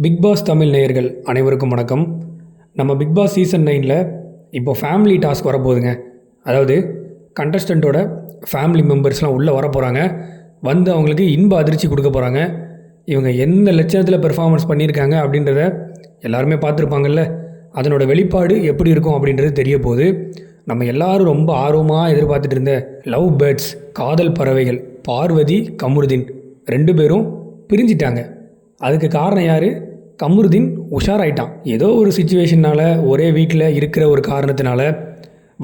Big pass Tamil நேயர்கள் அனைவருக்கும் வணக்கம். நம்ம பிக் பாஸ் சீசன் 9ல் இப்போ ஃபேமிலி டாஸ்க் வரப்போகுதுங்க. அதாவது கண்டஸ்டண்ட்டோட ஃபேமிலி மெம்பர்ஸ்லாம் உள்ளே வர போகிறாங்க. வந்து அவங்களுக்கு இன்ப அதிர்ச்சி கொடுக்க போகிறாங்க. இவங்க எந்த லட்சணத்தில் பெர்ஃபார்மன்ஸ் பண்ணியிருக்காங்க அப்படின்றத எல்லாருமே பார்த்துருப்பாங்கல்ல. அதனோட வெளிப்பாடு எப்படி இருக்கும் அப்படின்றது தெரிய போகுது. நம்ம எல்லாரும் ரொம்ப ஆர்வமாக எதிர்பார்த்துட்டு இருந்த லவ் பேர்ட்ஸ், காதல் பறவைகள் பார்வதி, கமருதீன் 2 பேரும் பிரிஞ்சிட்டாங்க. அதுக்கு காரணம் யார்? கமருதீன் உஷாராயிட்டான். ஏதோ ஒரு சுச்சுவேஷனால், ஒரே வீட்டில் இருக்கிற ஒரு காரணத்தினால,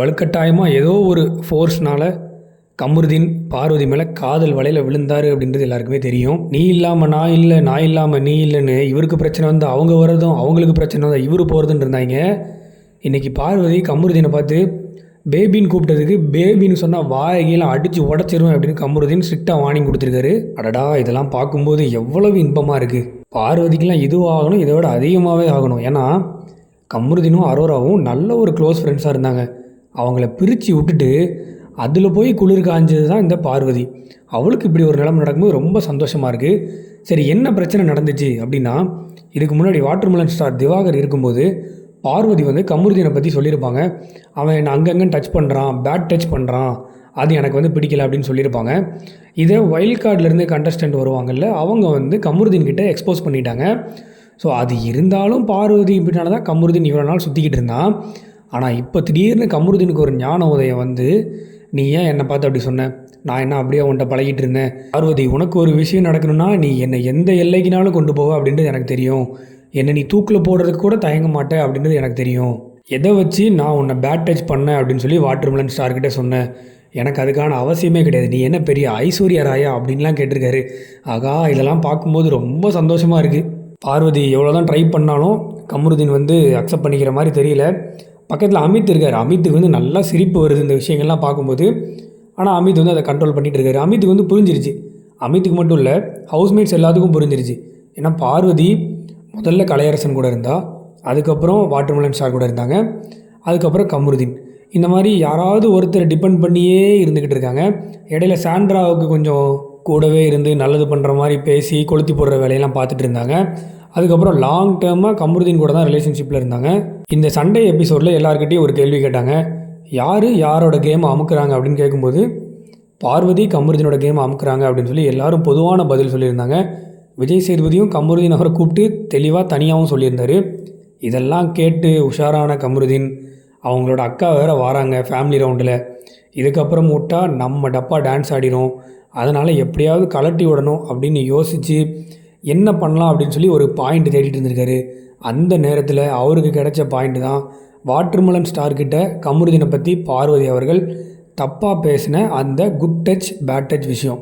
வலுக்கட்டாயமாக ஏதோ ஒரு ஃபோர்ஸ்னால் கமருதீன் பார்வதி மேலே காதல் வலையில் விழுந்தார் அப்படின்றது எல்லாருக்குமே தெரியும். நீ இல்லாமல் நான் இல்லை, நான் இல்லாமல் நீ இல்லைன்னு இவருக்கு பிரச்சனை வந்து அவங்க வர்றதும், அவங்களுக்கு பிரச்சனை வந்து இவர் போகிறதுன்னு இருந்தாங்க. இன்றைக்கி பார்வதி கமருதீனை பார்த்து பேபின்னு கூப்பிட்டதுக்கு பேபின்னு சொன்னால் வாயகையெல்லாம் அடித்து உடச்சிருவேன் அப்படின்னு கமருதீன் ஸ்ட்ரிக்டாக வார்னிங் கொடுத்துருக்காரு. அடடா, இதெல்லாம் பார்க்கும்போது எவ்வளவு இன்பமாக இருக்குது. பார்வதிக்கெலாம் இதுவும் ஆகணும், இதை விட அதிகமாகவே ஆகணும். ஏன்னா கமருதீனும் அரோராவும் நல்ல ஒரு க்ளோஸ் ஃப்ரெண்ட்ஸாக இருந்தாங்க. அவங்கள பிரித்து விட்டுட்டு அதில் போய் குளிர் காஞ்சது தான் இந்த பார்வதி. அவளுக்கு இப்படி ஒரு நிலைமை நடக்கும்போது ரொம்ப சந்தோஷமாக இருக்குது. சரி, என்ன பிரச்சனை நடந்துச்சு அப்படின்னா, இதுக்கு முன்னாடி வாட்டர்மெலன் ஸ்டார் திவாகர் இருக்கும்போது பார்வதி வந்து கமருதீனை பற்றி சொல்லியிருப்பாங்க. அவன் என்னை அங்கங்கே டச் பண்ணுறான், பேட் டச் பண்ணுறான், அது எனக்கு வந்து பிடிக்கல அப்படின்னு சொல்லியிருப்பாங்க. இதை வைல்ட் கார்ட்லேருந்து கண்டஸ்டன்ட் வருவாங்கள்ல, அவங்க வந்து கமருதீன் கிட்டே எக்ஸ்போஸ் பண்ணிட்டாங்க. ஸோ அது இருந்தாலும் பார்வதி இப்படினால தான் கமருதீன் இவ்வளோ நாள் சுற்றிக்கிட்டு இருந்தான். ஆனால் இப்போ திடீர்னு கமருதீனுக்கு ஒரு ஞான உதயம் வந்து, நீ ஏன் என்னை பார்த்து அப்படி சொன்ன, நான் என்ன அப்படியே உன்ட்ட பழகிட்டு இருந்தேன், பார்வதி உனக்கு ஒரு விஷயம் நடக்கணும்னா நீ என்னை எந்த எல்லைக்குனாலும் கொண்டு போக அப்படின்றது எனக்கு தெரியும், என்னை நீ தூக்கில் போடுறதுக்கு கூட தயங்க மாட்டேன் அப்படின்றது எனக்கு தெரியும், எதை வச்சு நான் உன்னை பேட் டச் பண்ணேன் அப்படின்னு சொல்லி வாட்டர்மெலன் ஸ்டார்கிட்டே சொன்னேன், எனக்கு அதுக்கான அவசியமே கிடையாது, நீ என்ன பெரிய ஐஸ்வர்யா ராயா அப்படின்லாம் கேட்டிருக்காரு. ஆகா, இதெல்லாம் பார்க்கும்போது ரொம்ப சந்தோஷமாக இருக்குது. பார்வதி எவ்வளோ தான் ட்ரை பண்ணாலும் கமருதீன் வந்து அக்செப்ட் பண்ணிக்கிற மாதிரி தெரியல. பக்கத்தில் அமித் இருக்கார். அமித்துக்கு வந்து நல்லா சிரிப்பு வருது இந்த விஷயங்கள்லாம் பார்க்கும்போது. ஆனால் அமித் வந்து அதை கண்ட்ரோல் பண்ணிகிட்டு இருக்காரு. அமித்துக்கு வந்து புரிஞ்சிருச்சு. அமித்துக்கு மட்டும் இல்லை, ஹவுஸ்மேட்ஸ் எல்லாத்துக்கும் புரிஞ்சிருச்சு. ஏன்னா பார்வதி முதல்ல கலையரசன் கூட இருந்தால், அதுக்கப்புறம் வாட்டர்மெலன் ஸ்டார் கூட இருந்தாங்க, அதுக்கப்புறம் கமருதீன். இந்த மாதிரி யாராவது ஒருத்தரை டிபெண்ட் பண்ணியே இருந்துக்கிட்டு இருக்காங்க. இடையில சாண்ட்ராவுக்கு கொஞ்சம் கூடவே இருந்து நல்லது பண்ணுற மாதிரி பேசி கொளுத்தி போடுற வேலையெல்லாம் பார்த்துட்டு இருந்தாங்க. அதுக்கப்புறம் லாங் டேர்மாக கமருதீன் கூட தான் ரிலேஷன்ஷிப்பில் இருந்தாங்க. இந்த சண்டே எபிசோடில் எல்லாருக்கிட்டையும் ஒரு கேள்வி கேட்டாங்க. யார் யாரோட கேமை அமுக்குறாங்க அப்படின்னு கேட்கும்போது, பார்வதி கமருதீனோட கேமை அமுக்குறாங்க அப்படின்னு சொல்லி எல்லாரும் பொதுவான பதில் சொல்லியிருந்தாங்க. விஜய் சேதுபதியும் கமருதீன் அவரை கூப்பிட்டு தெளிவாக தனியாகவும் சொல்லியிருந்தார். இதெல்லாம் கேட்டு உஷாரான கமருதீன், அவங்களோட அக்கா வேறு வராங்க ஃபேமிலி ரவுண்டில், இதுக்கப்புறம் விட்டால் நம்ம டப்பா டான்ஸ் ஆடிடும், அதனால் எப்படியாவது கலட்டி விடணும் அப்படின்னு யோசித்து என்ன பண்ணலாம் அப்படின்னு சொல்லி ஒரு பாயிண்ட் தேடிட்டு இருந்திருக்காரு. அந்த நேரத்தில் அவருக்கு கிடைச்ச பாயிண்ட் தான் வாட்டர்மெலன் ஸ்டார்கிட்ட கமருதீனை பற்றி பார்வதி அவர்கள் தப்பாக பேசின அந்த குட் டச் பேட் டச் விஷயம்.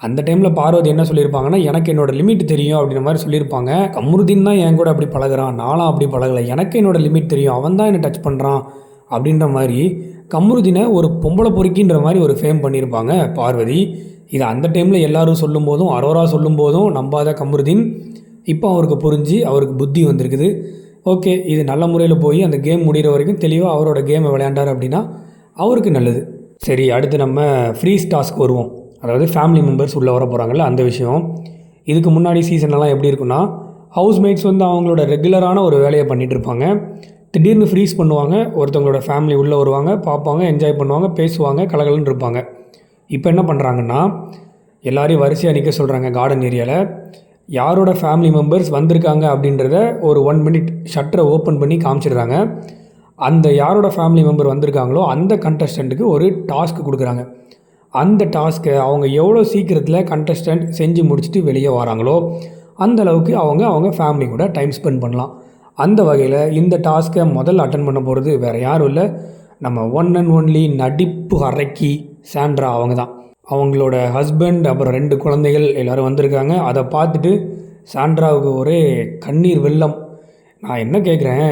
அந்த டைமில் பார்வதி என்ன சொல்லியிருப்பாங்கன்னா, எனக்கு என்னோடய லிமிட் தெரியும் அப்படின்ற மாதிரி சொல்லியிருப்பாங்க. கமருதீன் தான் என் கூட அப்படி பழகிறான், நானும் அப்படி பழகலை, எனக்கு என்னோடய லிமிட் தெரியும், அவன் தான் என்னை டச் பண்ணுறான் அப்படின்ற மாதிரி கமருதீனை ஒரு பொம்பளை பொறுக்கின்ற மாதிரி ஒரு ஃபேம் பண்ணியிருப்பாங்க பார்வதி. இது அந்த டைமில் எல்லோரும் சொல்லும் போதும், அரோரா சொல்லும் போதும் நம்பாத கமருதீன் இப்போ அவருக்கு புரிஞ்சு அவருக்கு புத்தி வந்திருக்குது. ஓகே, இது நல்ல முறையில் போய் அந்த கேம் முடிகிற வரைக்கும் தெளிவாக அவரோட கேமை விளையாண்டார் அப்படின்னா அவருக்கு நல்லது. சரி, அடுத்து நம்ம ஃப்ரீஸ் டாஸ்க் வருவோம். அதாவது ஃபேமிலி மெம்பர்ஸ் உள்ளே வர போகிறாங்கல்ல, அந்த விஷயம். இதுக்கு முன்னாடி சீசன்லாம் எப்படி இருக்குன்னா, ஹவுஸ்மேட்ஸ் வந்து அவங்களோட ரெகுலரான ஒரு வேலையை பண்ணிகிட்டு இருப்பாங்க. திடீர்னு ஃப்ரீஸ் பண்ணுவாங்க, ஒருத்தவங்களோட ஃபேமிலி உள்ளே வருவாங்க, பார்ப்பாங்க, என்ஜாய் பண்ணுவாங்க, பேசுவாங்க, கலகலன்னு இருப்பாங்க. இப்போ என்ன பண்ணுறாங்கன்னா, எல்லாரையும் வரிசையாக நிற்க சொல்கிறாங்க. கார்டன் ஏரியாவில் யாரோட ஃபேமிலி மெம்பர்ஸ் வந்திருக்காங்க அப்படின்றத ஒரு 1 மினிட் ஷட்டரை ஓப்பன் பண்ணி காமிச்சிடுறாங்க. அந்த யாரோட ஃபேமிலி மெம்பர் வந்திருக்காங்களோ அந்த கண்டஸ்டண்ட்டுக்கு ஒரு டாஸ்க் கொடுக்குறாங்க. அந்த டாஸ்க்கை அவங்க எவ்வளோ சீக்கிரத்தில் கண்டஸ்டன்ட் செஞ்சு முடிச்சுட்டு வெளியே வராங்களோ அந்த அளவுக்கு அவங்க ஃபேமிலி கூட டைம் ஸ்பெண்ட் பண்ணலாம். அந்த வகையில் இந்த டாஸ்க்கை முதல்ல அட்டன் பண்ண போகிறது வேறு யாரும் இல்லை, நம்ம ஒன் அண்ட் ஒன்லி நடிப்பு அரக்கி சாண்ட்ரா. அவங்க தான். அவங்களோட ஹஸ்பண்ட் அப்புறம் 2 குழந்தைகள் எல்லோரும் வந்திருக்காங்க. அதை பார்த்துட்டு சாண்ட்ராவுக்கு ஒரே கண்ணீர் வெள்ளம். நான் என்ன கேட்குறேன்,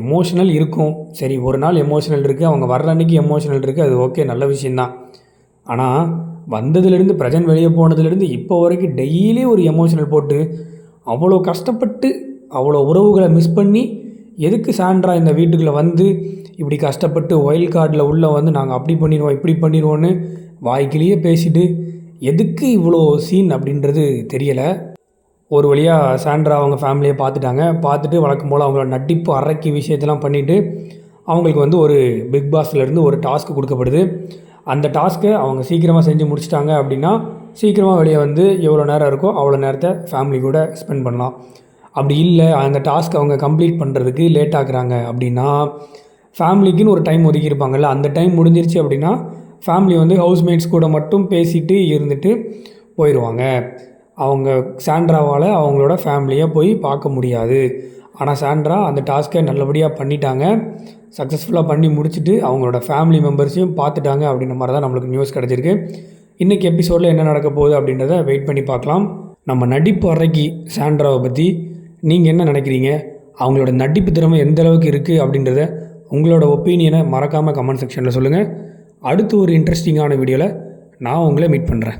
எமோஷனல் இருக்கும், சரி ஒரு நாள் எமோஷனல் இருக்குது, அவங்க வர்ற அன்றைக்கி எமோஷனல் இருக்குது, அது ஓகே, நல்ல விஷயந்தான். ஆனால் வந்ததுலேருந்து ப்ரெசன்ட் வெளியே போனதுலேருந்து இப்போ வரைக்கும் டெய்லி ஒரு எமோஷனல் போட்டு அவ்வளோ கஷ்டப்பட்டு அவ்வளோ உறவுகளை மிஸ் பண்ணி எதுக்கு சாண்ட்ரா இந்த வீட்டுக்குள்ளே வந்து இப்படி கஷ்டப்பட்டு வைல்ட் கார்டில் உள்ளே வந்து நாங்கள் அப்படி பண்ணிடுவோம் இப்படி பண்ணிடுவோன்னு வாய்க்கிலேயே பேசிட்டு எதுக்கு இவ்வளோ சீன் அப்படின்றது தெரியலை. ஒரு வழியாக சாண்ட்ரா அவங்க ஃபேமிலியை பார்த்துட்டாங்க. பார்த்துட்டு வழக்கம் போல் அவங்களோட நடிப்பு அரக்கி விஷயத்தெல்லாம் பண்ணிவிட்டு அவங்களுக்கு வந்து ஒரு பிக் பாஸ்லேருந்து ஒரு டாஸ்க்கு கொடுக்கப்படுது. அந்த டாஸ்க்கை அவங்க சீக்கிரமாக செஞ்சு முடிச்சிட்டாங்க அப்படின்னா சீக்கிரமாக வெளியே வந்து எவ்வளோ நேரம் இருக்கோ அவ்வளோ நேரத்தை ஃபேமிலி கூட ஸ்பெண்ட் பண்ணலாம். அப்படி இல்லை அந்த டாஸ்க் அவங்க கம்ப்ளீட் பண்ணுறதுக்கு லேட் ஆகுறாங்க அப்படின்னா ஃபேமிலிக்குன்னு ஒரு டைம் ஒதுக்கியிருப்பாங்கள்ல, அந்த டைம் முடிஞ்சிருச்சு அப்படின்னா ஃபேமிலி வந்து ஹவுஸ்மேட்ஸ் கூட மட்டும் பேசிட்டு இருந்துட்டு போயிடுவாங்க. அவங்க சாண்ட்ராவால் அவங்களோட ஃபேமிலியை போய் பார்க்க முடியாது. ஆனால் சாண்ட்ரா அந்த டாஸ்க்கை நல்லபடியாக பண்ணிட்டாங்க. சக்ஸஸ்ஃபுல்லாக பண்ணி முடிச்சுட்டு அவங்களோட ஃபேமிலி மெம்பர்ஸையும் பார்த்துட்டாங்க அப்படின்ற மாதிரி தான் நம்மளுக்கு நியூஸ் கிடச்சிருக்கு. இன்றைக்கி எபிசோடில் என்ன நடக்க போகுது அப்படின்றத வெயிட் பண்ணி பார்க்கலாம். நம்ம நடிப்பு அறைக்கு சாண்ட்ராவை பற்றி நீங்கள் என்ன நினைக்கிறீங்க? அவங்களோட நடிப்பு திறமை எந்த அளவுக்கு இருக்குது அப்படின்றத உங்களோட ஒப்பீனியனை மறக்காமல் கமெண்ட் செக்ஷனில் சொல்லுங்கள். அடுத்து ஒரு இன்ட்ரெஸ்டிங்கான வீடியோவில் நான் உங்களை மீட் பண்ணுறேன்.